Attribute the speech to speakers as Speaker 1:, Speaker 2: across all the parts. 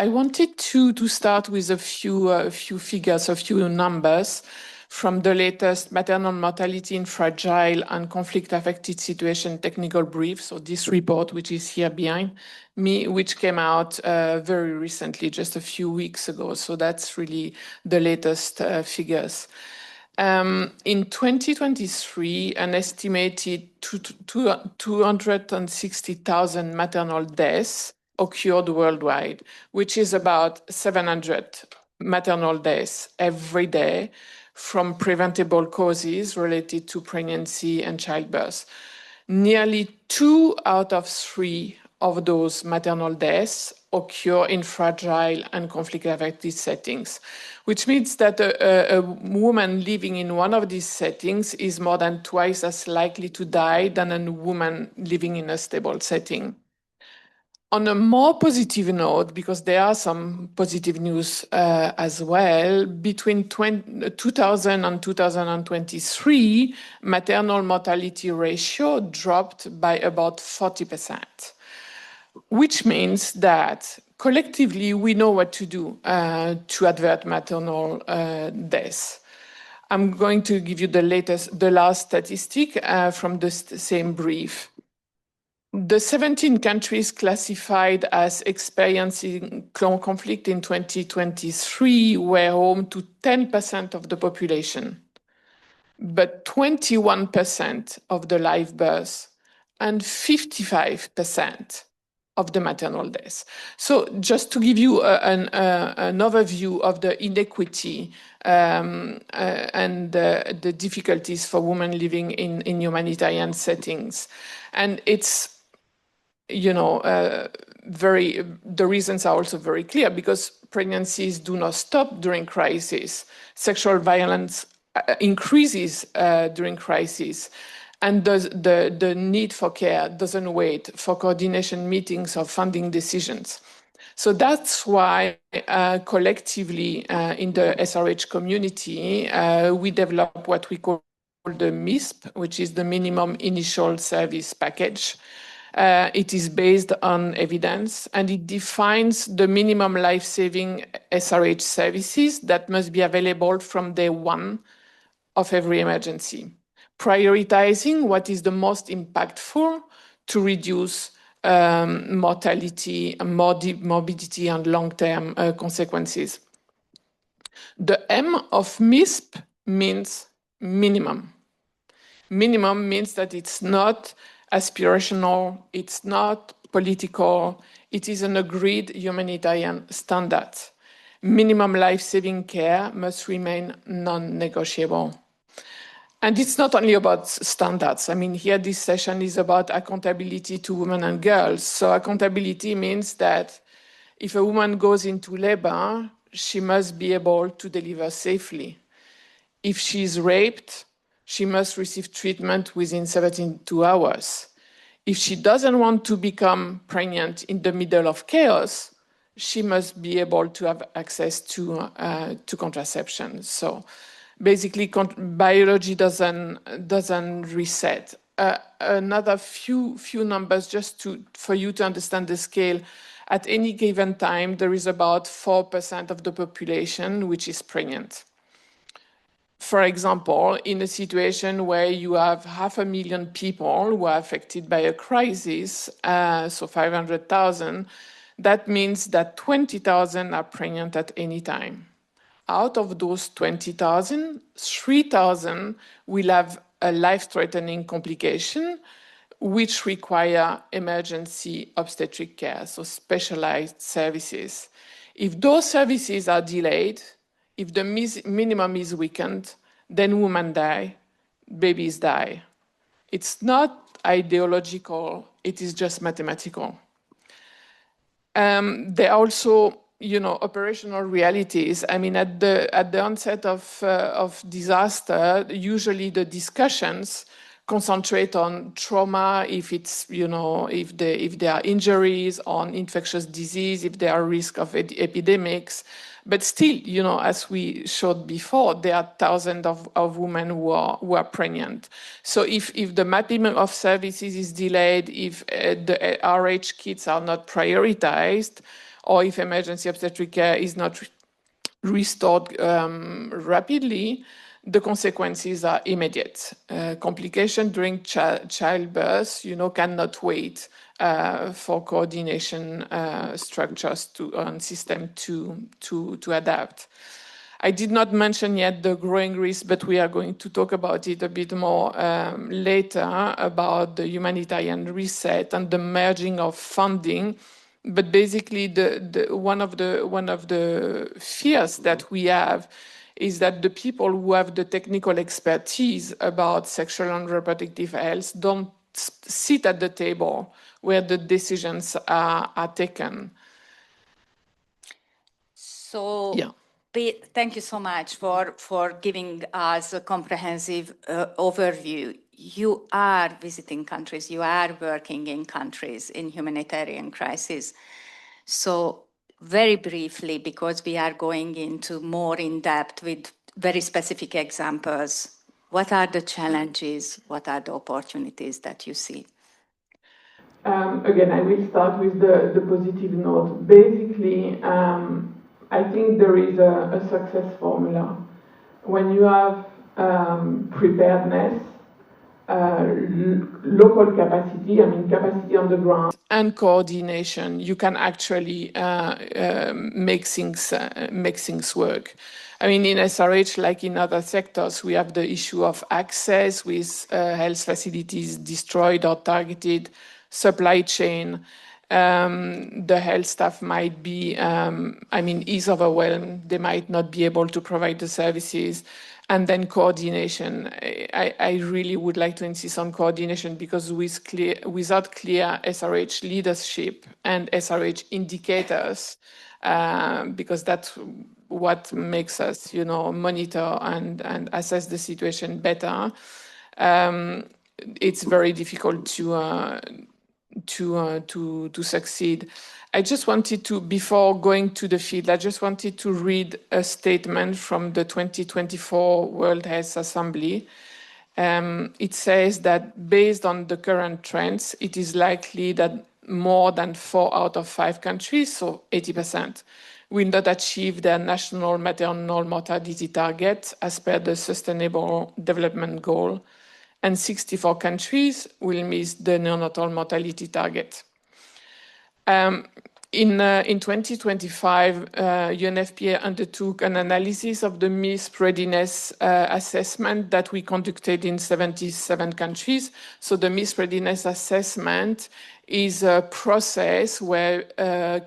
Speaker 1: I wanted to start with a few figures, a few numbers from the latest maternal mortality in fragile and conflict-affected situation technical brief. So this report, which is here behind me, which came out very recently, just a few weeks ago. So that's really the latest figures. In 2023, an estimated 260,000 maternal deaths occurred worldwide, which is about 700 maternal deaths every day from preventable causes related to pregnancy and childbirth. Nearly 2 out of 3 of those maternal deaths occur in fragile and conflict-affected settings, which means that a woman living in one of these settings is more than twice as likely to die than a woman living in a stable setting. On a more positive note, because there are some positive news as well, between 2000 and 2023, maternal mortality ratio dropped by about 40%, which means that collectively we know what to do to avert maternal deaths. I'm going to give you the last statistic from the same brief. The 17 countries classified as experiencing conflict in 2023 were home to 10% of the population, but 21% of the live births and 55% of the maternal deaths. So just to give you an overview of the inequity and the difficulties for women living in humanitarian settings. And it's, the reasons are also very clear because pregnancies do not stop during crisis. Sexual violence increases during crisis. And the need for care doesn't wait for coordination meetings or funding decisions. So that's why collectively in the SRH community, we develop what we call the MISP, which is the Minimum Initial Service Package. It is based on evidence and it defines the minimum life-saving SRH services that must be available from day one of every emergency, prioritizing what is the most impactful to reduce mortality, morbidity, and long-term consequences. The M of MISP means minimum. Minimum means that it's not aspirational, it's not political, it is an agreed humanitarian standard. Minimum life-saving care must remain non-negotiable. And it's not only about standards. I mean, here this session is about accountability to women and girls. So accountability means that if a woman goes into labor, she must be able to deliver safely. If she's raped, she must receive treatment within 72 hours. If she doesn't want to become pregnant in the middle of chaos, she must be able to have access to contraception. So basically, biology doesn't reset. Another few numbers just for you to understand the scale. At any given time, there is about 4% of the population which is pregnant. For example, in a situation where you have 500,000 people who are affected by a crisis, so 500,000, that means that 20,000 are pregnant at any time. Out of those 20,000, 3,000 will have a life-threatening complication, which require emergency obstetric care, so specialized services. If those services are delayed, if the minimum is weakened, then women die, babies die. It's not ideological, it is just mathematical. There are also, operational realities. I mean, at the onset of disaster, usually the discussions concentrate on trauma, if it's, if there are injuries, on infectious disease, if there are risk of epidemics. But still, as we showed before, there are thousands of women who are pregnant. So if the mapping of services is delayed, if the RH kits are not prioritized, or if emergency obstetric care is not restored rapidly, the consequences are immediate. Complication during childbirth, cannot wait for coordination structures and system to adapt. I did not mention yet the growing risk, but we are going to talk about it a bit more later, about the humanitarian reset and the merging of funding. But basically, one of the fears that we have is that the people who have the technical expertise about sexual and reproductive health don't sit at the table where the decisions are taken.
Speaker 2: So, yeah. Thank you so much for giving us a comprehensive overview. You are visiting countries, you are working in countries in humanitarian crisis. So very briefly, because we are going into more in depth with very specific examples, what are the challenges, what are the opportunities that you see?
Speaker 1: Again, I will start with the positive note. Basically, I think there is a success formula. When you have preparedness, local capacity, capacity on the ground, and coordination, you can actually make things work. In SRH, like in other sectors, we have the issue of access with health facilities destroyed or targeted, supply chain. The health staff might be, is overwhelmed. They might not be able to provide the services. And then coordination. I really would like to insist on coordination, because without clear SRH leadership and SRH indicators, because that's what makes us, monitor and assess the situation better, it's very difficult to succeed. I just wanted to, before going to the field, I just wanted to read a statement from the 2024 World Health Assembly. It says that based on the current trends, it is likely that more than 4 out of 5 countries, so 80%, will not achieve their national maternal mortality target as per the Sustainable Development Goal, and 64 countries will miss the neonatal mortality target. In 2025, UNFPA undertook an analysis of the MISP readiness assessment that we conducted in 77 countries. So the MISP readiness assessment is a process where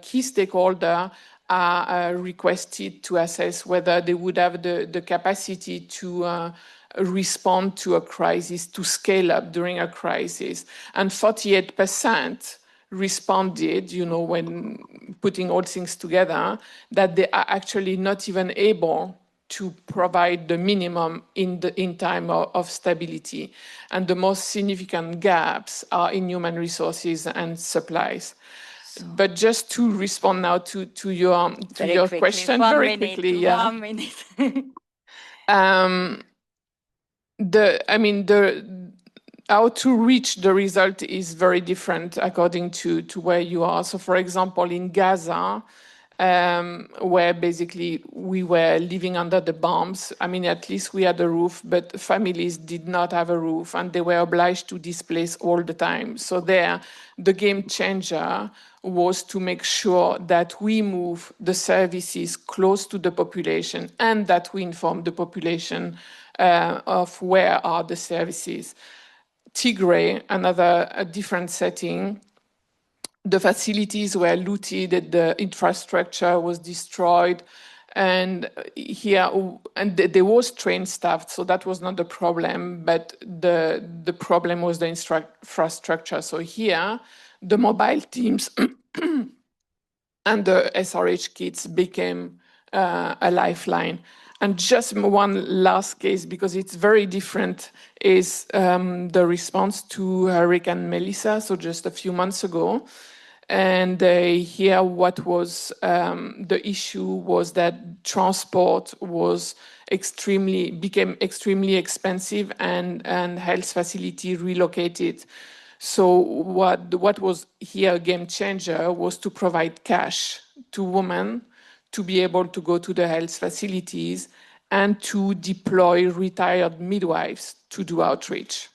Speaker 1: key stakeholders are requested to assess whether they would have the capacity to respond to a crisis, to scale up during a crisis. And 48% responded, when putting all things together, that they are actually not even able to provide the minimum in time of stability. And the most significant gaps are in human resources and supplies. But just to respond now to your question very quickly. Yeah.
Speaker 2: 1 minute.
Speaker 1: How to reach the result is very different according to where you are. So, for example, in Gaza, where basically we were living under the bombs, at least we had a roof, but families did not have a roof, and they were obliged to displace all the time. So there, the game changer was to make sure that we move the services close to the population, and that we inform the population of where are the services. Tigray, a different setting, the facilities were looted, the infrastructure was destroyed, and there was trained staff, so that was not the problem, but the problem was the infrastructure. So here, the mobile teams and the SRH kits became a lifeline. And just one last case, because it's very different, is the response to Hurricane Melissa, so just a few months ago. And here what was the issue was that transport became extremely expensive, and health facility relocated So what was here a game changer was to provide cash to women to be able to go to the health facilities and to deploy retired midwives to do outreach.